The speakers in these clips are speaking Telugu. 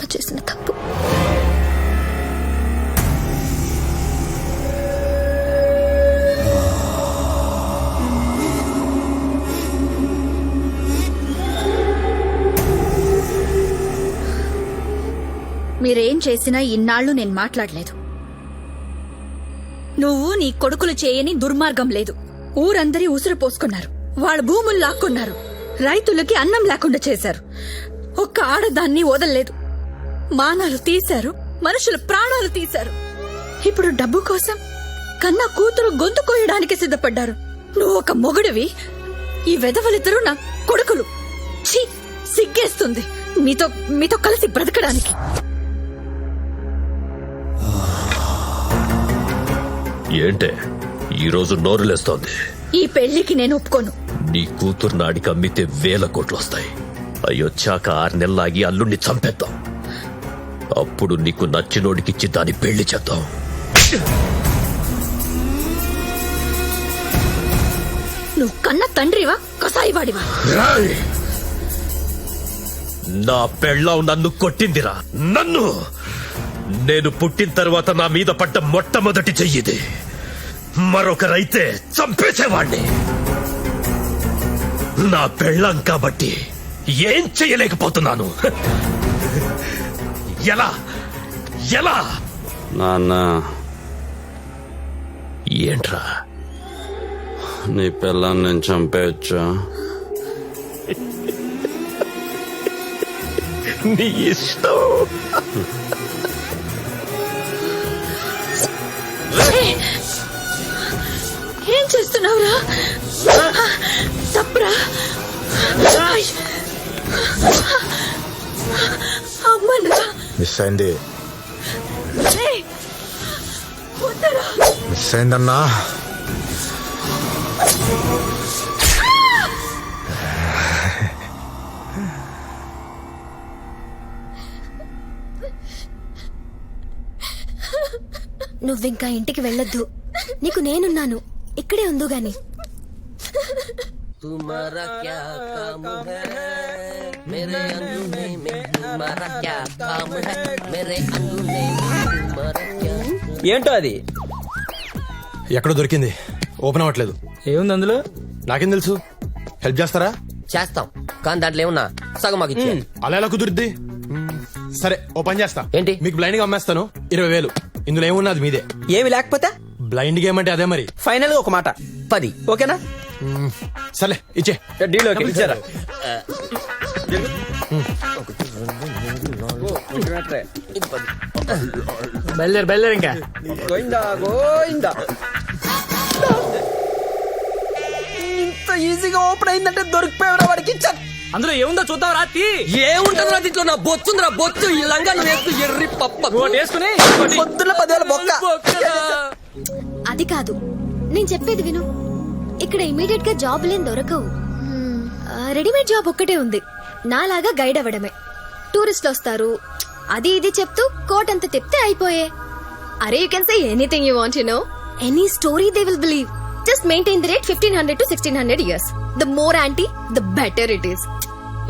జీవితంలో చేసిన తప్పు. మీరేం చేసినా ఇన్నాళ్లు నేను మాట్లాడలేదు. నువ్వు నీ కొడుకులు చేయని దుర్మార్గం లేదు. ఊరందరి ఉసురు పోసుకున్నారు, వాళ్ళ భూములు లాక్కున్నారు, రైతులకి అన్నం లేకుండా చేశారు. ఒక్క ఆడదాన్ని వదల్లేదు. మానాలు తీశారు, మనుషుల ప్రాణాలు తీశారు. ఇప్పుడు డబ్బు కోసం కన్నా కూతురు గొంతు కోయడానికి సిద్ధపడ్డారు. నువ్వు ఒక మొగుడివి, ఈ వెధవలిద్దరూ నా కొడుకులు. ఛీ, సిగ్గేస్తుంది మీతో కలిసి బ్రతకడానికి. ఏంటే ఈరోజు నోరులేస్తోంది? ఈ పెళ్లికి నేను ఒప్పుకోను. నీ కూతురు నాడికి అమ్మితే 1000 కోట్లు వస్తాయి. అయ్యొచ్చాక 6 నెలలాగి అల్లుణ్ణి చంపేద్దాం. అప్పుడు నీకు నచ్చినోడికిచ్చి దాని పెళ్లి చేద్దాం. నువ్వు కన్న తండ్రివా, కసాయివాడివా? నా పెళ్ళాం నన్ను కొట్టిందిరా. నన్ను నేను పుట్టిన తర్వాత నా మీద పడ్డ మొట్టమొదటి చెయ్యిది. మరొకరైతే చంపేసేవాణ్ణి. నా పెళ్ళాం కాబట్టి ఏం చెయ్యలేకపోతున్నాను. ఎలా ఎలా నాన్న, ఏంట్రా? నీ పిల్లని నేను చంపేయచ్చా? నీ ఇష్టం. ఏం చేస్తున్నావురా? తప్పురా. అమ్మనా మిస్ అయింది. వద్దరా. మిస్ అయిందన్నా. నువ్వింకా ఇంటికి వెళ్ళొద్దు. నీకు నేనున్నాను, ఇక్కడే ఉందో గాని. तुम्हारा क्या काम है मेरे अंगूठे में, तुम्हारा क्या काम है मेरे अंगूठे में, तुम्हारा क्या. ఏంటో అది? ఎక్కడో దొరికింది, ఓపెన్ అవ్వట్లేదు. ఏముంది అందులో? నాకేం తెలుసు? హెల్ప్ చేస్తారా? చేస్తాం, కానీ దాంట్లో ఏమన్నా సగం మాకు ఇచ్చే. అలా ఎలా కుదురుద్ది? సరే, ఓ పని చేస్తా. ఏంటి? మీకు బ్లైండ్ గా అమ్మేస్తాను. 20,000. ఇందులో ఏమున్నది మీదే. ఏమి లేకపోతే బ్లైండ్ గేమ్ అంటే అదే మరి. ఫైనల్ గా ఒక మాట, 10. ఓకేనా? సరే ఇచ్చే. Deal okay. ఇచ్చారా? బయలుదేరు ఇంకా. గోయిందా గోయిందా. ఇంత ఈజీగా ఓపెన్ అయిందంటే దొరికిపోయావురా వాడికి. అందులో ఏముందో చూద్దాం రాత్రి. ఏముంటుందిరా దీంట్లో? నా బొచ్చుందిరా, బొచ్చు. ఈ లంగా వేస్తూ ఎర్రి పప్ప వేసుకుని పొద్దున్న 10,000 బొక్క. అది కాదు, నేను చెప్పేది విను. ఇక్కడ ఇమీడియట్ గా జాబులేం దొరకవు. రెడీమేడ్ జాబ్ ఒక్కటే ఉంది, నాలాగా గైడ్ అవ్వడమే. టూరిస్టులు వస్తారు, అది ఇది చెప్తూ కోట్ అంత తిప్తే అయిపోయే. అరే, you can say anything you want, you know, any story they will believe. Just maintain the rate 1500 to 1600 years. The more anti, the better it is.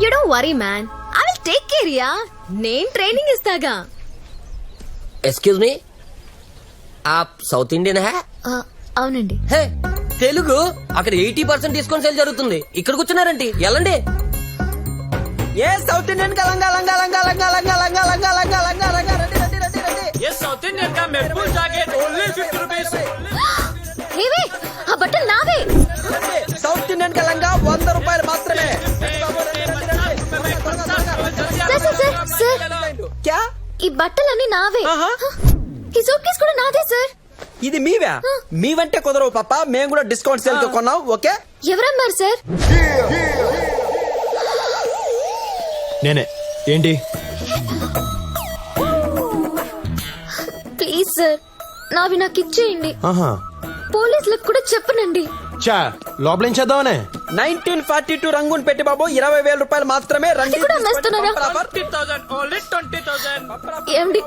You don't worry, man. I will take care, yeah. నేను ట్రైనింగ్ ఇస్తాగా. ఎక్స్క్యూజ్ మీ, ఆప్ సౌత్ ఇండియన్ హే? అవునండి. హే, తెలుగు. అక్కడ 80% డిస్కౌంట్ సేల్ జరుగుతుంది. ఇక్కడ కూర్చున్నారండి, ఎలాండి? ఏ సౌత్ ఇండియన్ కా లంగా లంగా లంగా లంగా లంగా లంగా లంగా లంగా లంగా లంగా రెడీ రెడీ రెడీ రెడీ. ఏ సౌత్ ఇండియన్ కా మెరుపుల్ జాకెట్ ఓన్లీ 50 రూపీస్. ఏవే, ఆ బట్టలు నావే. సౌత్ ఇండియన్ కా లంగా 100 రూపాయలు మాత్రమే. సార్, క్యా? ఈ బట్టలన్నీ నావే. ఆహా. ఈ సూట్ కేసు కూడా నాదే సార్. ఇది మీవే? మీవంటే కుదరవు పాప, మేము కూడా డిస్కౌంట్ సేల్ తో కొన్నాం. ఓకే. ఎవరన్నారు సార్? నేనే. ఏంటి? ప్లీజ్ సార్, నావి నాకు ఇచ్చేయండి. ఆహా, పోలీసులకు కూడా చెప్పనండి. చా లోపల ఏం చేద్దామనే. 1942 రంగుని పెట్టి బాబు, 20,000 రూపాయలు మాత్రమే. రండి. కూడా అమ్మేస్తున్నారా? 20,000 ఓన్లీ 20,000. ఏమండి,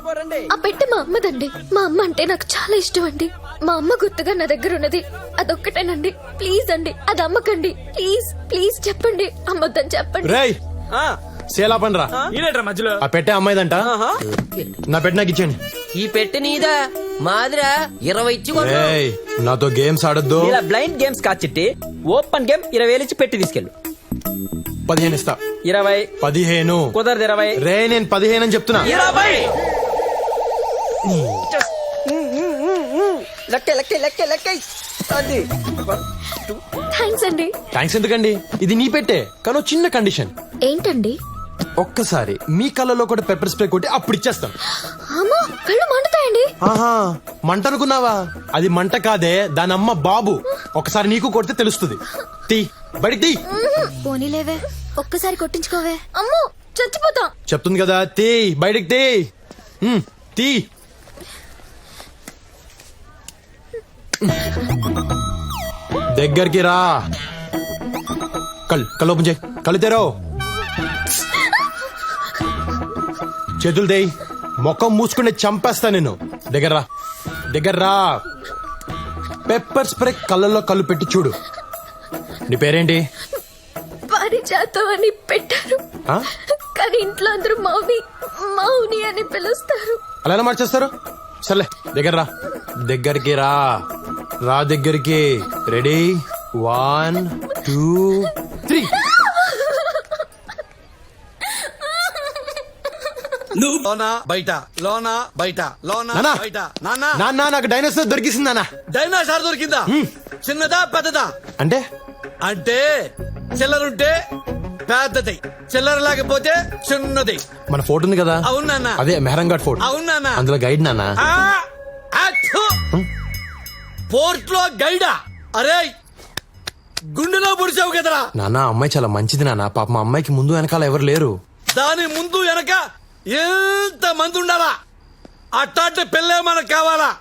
ఆ పెట్టె మా అమ్మదండి. మా అమ్మ అంటే నాకు చాలా ఇష్టం అండి. మా అమ్మ గుర్తుగా నా దగ్గర ఉన్నది అదొక్కటేనండి. ప్లీజ్ అండి, అది అమ్మకండి. ప్లీజ్ ప్లీజ్ చెప్పండి, అమ్మొద్దని చెప్పండి. రేయ్, సేల్ ఆపండి రా. ఈయనట్రా మధ్యలో ఆ పెట్టే అమ్మాయిదంట. నా పెట్టి నాకు ఇచ్చేయండి. ఈ పెట్టి నీదా మాదిరా 20 ఇచ్చి కొను. ఏయ్, నాతో గేమ్స్ ఆడొద్దు. ఇలా బ్లైండ్ గేమ్స్ కాదు చిట్టి, ఓపెన్ గేమ్ 20,000 ఇచ్చి పెట్టి తీసుకెళ్ళు. 15 ఇస్తా. 20 15 కుదరదు. 20 రే, నేను 15 అని చెప్తున్నా. 20 లెక్క లెక్క లెక్క లెక్క అది. థ్యాంక్స్ అండి. థ్యాంక్స్ ఎందుకండి, ఇది నీ పెట్టే, కానీ ఓ చిన్న కండిషన్. ఏంటండి? ఒక్కసారి మీ కళ్ళలో కూడా పెప్పర్ స్ప్రే కొట్టి అప్పుడు ఇచ్చేస్తాను. అమ్మో, కళ్ళు మండుతాయండి. ఆహా, మంట అనుకున్నావా? అది మంట కాదే, దాని అమ్మ బాబు. ఒకసారి నీకు కొడితే తెలుస్తుంది. తీ బయటికి తీ. పోనీలేవే, ఒక్కసారి కొట్టించుకోవే. అమ్మో, చచ్చిపోతా. చెప్తుంది కదా, తీ బయటికి తీ. తీ. దగ్గరికి రా. కళ్ళు ఓపెన్ చేయి. కళ్ళు తెరో. చేతులు దేయ్. ముఖం మూసుకుని చంపేస్తా నిన్ను. దగ్గర రా. పెప్పర్ స్ప్రే కళ్ళల్లో కళ్ళు పెట్టి చూడు. నీ పేరేంటి? పారిజాతం అని పెట్టారు, ఆ? కానీ ఇంట్లో అందరూ మౌని మౌని అని పిలుస్తారు. అలా ఎలా మార్చేస్తారు? సర్లే, దగ్గరికి రా. దగ్గరికి. రెడీ, 1 2 3. లోనా బయట, లోనా బయట, లోనా నానా. బయట. నాన్న నాన్న, నాకు డైనోసార్ దొరికిసింది నాన్న. డైనోసార్ దొరికిందా? చిన్నదా పెద్దదా? అంటే అంటే చిల్లరుంటే పెద్దది, చిల్లర లేకపోతే చిన్నది. మన ఫోటో ఉంది కదా. అవును నాన్న. అదే మెహరంఘాట్ ఫోటో. అవును నాన్న. అందులో గైడ్ నాన్న. పోర్ట్ లో గైడా? అరే గుండెలో పొడిచావు కదరా. నాన్న, అమ్మాయి చాలా మంచిది నాన్న. పాప మా అమ్మాయికి ముందు వెనకాల ఎవరు లేరు. దాని ముందు వెనక ఎంత మంది ఉండాలా? అట్టాంటి పెళ్ళే మనకు కావాలా?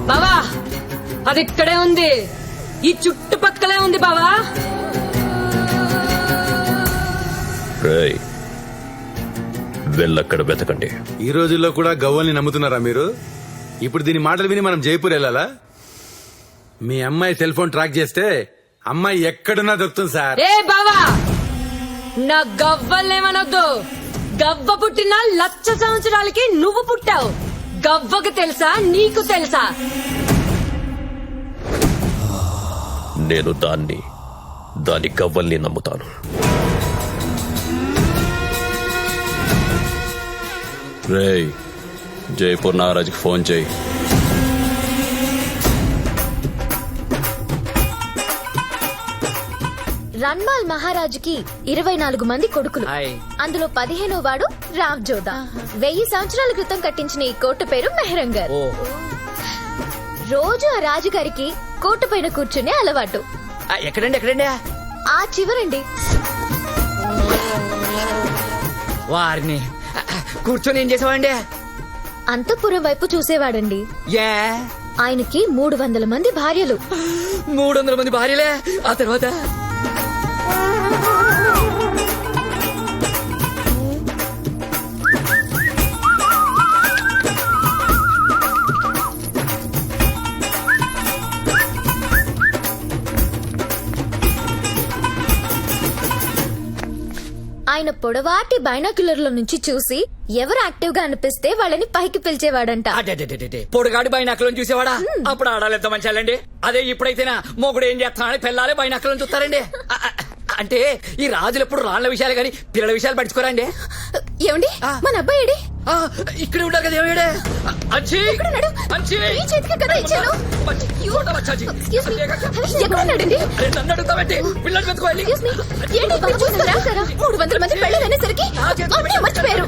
బావా, అది ఇక్కడే ఉంది, ఈ చుట్టుపక్కలే ఉంది బావా. రేయ్, వెళ్ళక్కడ వెతకండి. ఈ రోజుల్లో కూడా గవ్వల్ని నమ్ముతున్నారా మీరు? ఇప్పుడు దీని మాటలు విని మనం జైపూర్ వెళ్ళాలా? మీ అమ్మాయి సెల్ ఫోన్ ట్రాక్ చేస్తే అమ్మాయి ఎక్కడున్నా దొరుకుతుంది సార్. ఏ బావా, నా గవ్వలేమనొద్దు. గవ్వ పుట్టిన 1,00,000 సంవత్సరాలకి నువ్వు పుట్టావు. గవ్వకు తెలుసా, నీకు తెలుసా? నేను దాని గవ్వల్ని నమ్ముతాను. రేయ్, జైపూర్ నాగరాజ్కి ఫోన్ చేయి. రన్మాల్ మహారాజుకి 24 మంది కొడుకులు. అందులో 15వ వాడు రావ్ జోదా. 1000 సంవత్సరాల క్రితం కట్టించిన ఈ కోట పేరు మెహరంగర్. రోజు ఆ రాజుగారికి కోట పైన కూర్చునే అలవాటు. ఎక్కడండి? ఆ చివరండి. వారిని కూర్చొని ఏం చేసావండి? అంతఃపురం వైపు చూసేవాడండి. ఏ ఆయనకి 300 మంది భార్యలు. 300 మంది భార్యలే? ఆ తర్వాత ఆయన పొడవాటి బైనాక్యులర్ల నుంచి చూసి ఎవరు యాక్టివ్ గా అనిపిస్తే వాళ్ళని పైకి పిలిచేవాడంట. పొడుగాడి బైనాకులను చూసేవాడా? అప్పుడు ఆడాలి ఎంత మంచాలండి. అదే ఇప్పుడైతేనా మొగుడు ఏం చేస్తున్నాడని పిల్లాలే బైనాకులను చూస్తారండి. అంటే ఈ రాజులు ఎప్పుడు రాళ్ల విషయాలు గాని పిల్లల విషయాలు పట్టించుకోరండి. ఏమండి, మన అబ్బాయి ఏడి? ఇక్కడ ఉంటారు కదా. ఏమిడే ఎక్కడున్నాడు? ఈ చేతికి కదా ఇచ్చాను. Excuse me. ఎక్కడున్నాడండి? నన్ను అడుగుతామంటే పిల్లలు పెట్టుకోవాలి. Excuse me. ఏంటి బాబు చూస్తారా? 300 మంది పెళ్ళనేసరికి అప్పుడే మర్చిపోయారు.